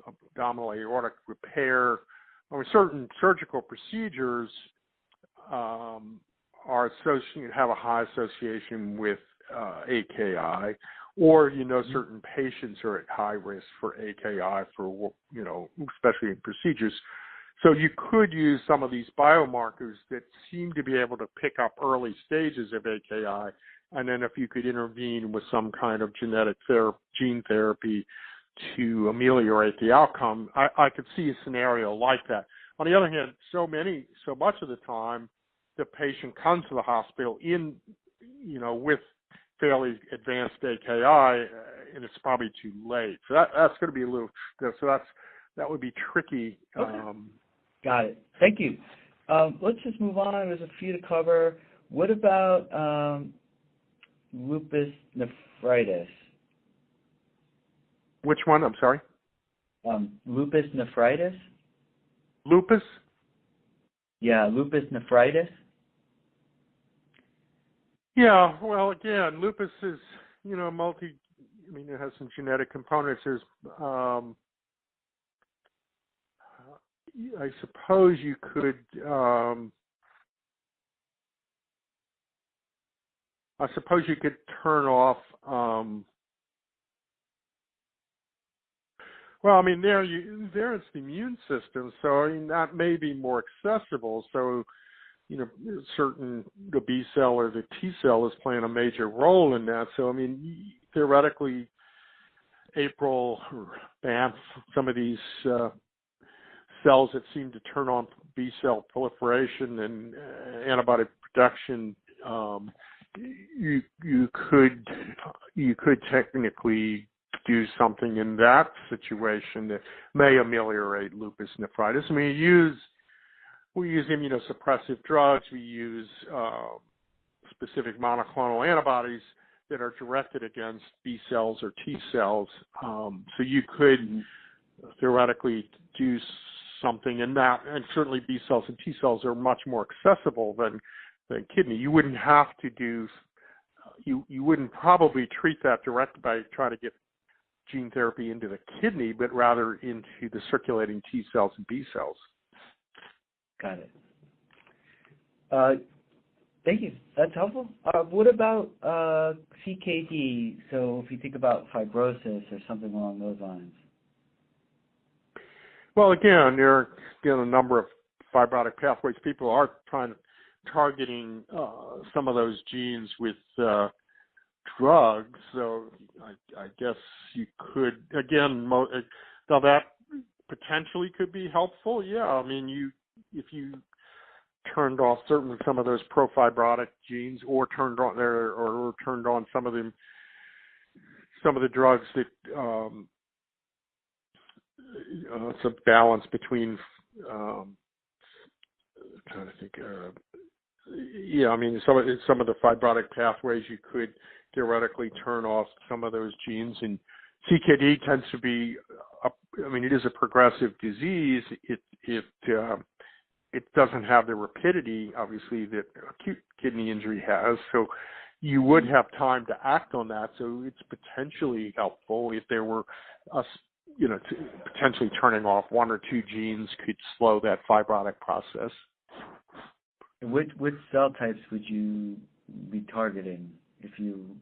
abdominal aortic repair. I mean, certain surgical procedures are associated, have a high association with AKI, or certain patients are at high risk for AKI for especially in procedures. So you could use some of these biomarkers that seem to be able to pick up early stages of AKI, and then if you could intervene with some kind of genetic gene therapy to ameliorate the outcome, I could see a scenario like that. On the other hand, so much of the time, the patient comes to the hospital with fairly advanced AKI, and it's probably too late. So that's going to be that would be tricky. Okay. Got it. Thank you. Let's just move on. There's a few to cover. What about lupus nephritis? Which one? I'm sorry. Lupus nephritis. Lupus? Yeah, lupus nephritis. Yeah, well, again, lupus is, it has some genetic components. There's, I suppose you could, turn off, there it's the immune system, so that may be more accessible. So, the B cell or the T cell is playing a major role in that. So, theoretically, APRIL or BANF, some of these cells that seem to turn on B cell proliferation and antibody production, you could technically do something in that situation that may ameliorate lupus nephritis. We use immunosuppressive drugs. We use specific monoclonal antibodies that are directed against B cells or T cells. So you could theoretically do something in that, and certainly B cells and T cells are much more accessible than kidney. You wouldn't have to do. You wouldn't probably treat that directly by trying to get gene therapy into the kidney, but rather into the circulating T cells and B cells. Got it. Thank you. That's helpful. What about CKD? So if you think about fibrosis or something along those lines. Well, again, there are a number of fibrotic pathways. People are targeting some of those genes with drugs. So I guess you could, again, now that potentially could be helpful. Yeah, if you turned off some of those pro-fibrotic genes, or turned on some of the drugs that it's a balance between trying to think. Some of the fibrotic pathways, you could theoretically turn off some of those genes, and CKD tends to be it is a progressive disease. It doesn't have the rapidity, obviously, that acute kidney injury has. So you would have time to act on that. So it's potentially helpful if there were, potentially turning off one or two genes could slow that fibrotic process. Which cell types would you be targeting if you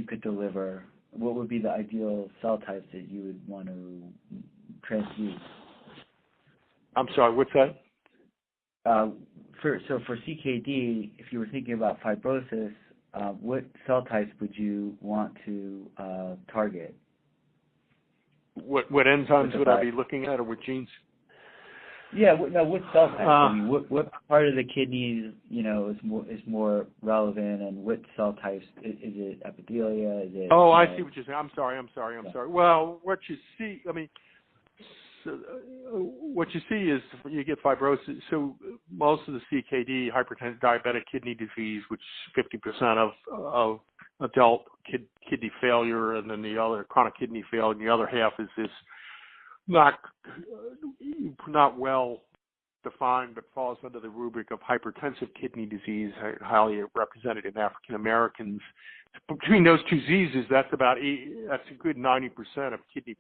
could deliver? What would be the ideal cell types that you would want to transfuse? I'm sorry, what's that? For CKD, if you were thinking about fibrosis, what cell types would you want to target? What enzymes would I be looking at, or what genes? Yeah, what cell types? What part of the kidney is more relevant, and what cell types? Is it epithelia? Is it? Oh, I see what you're saying. I'm sorry. Well, what you see, what you see is you get fibrosis. So most of the CKD, hypertension, diabetic kidney disease, which 50% of adult kidney failure, and then the other chronic kidney failure, and the other half is this not well defined, but falls under the rubric of hypertensive kidney disease, highly represented in African Americans. Between those two diseases, that's a good 90% of kidney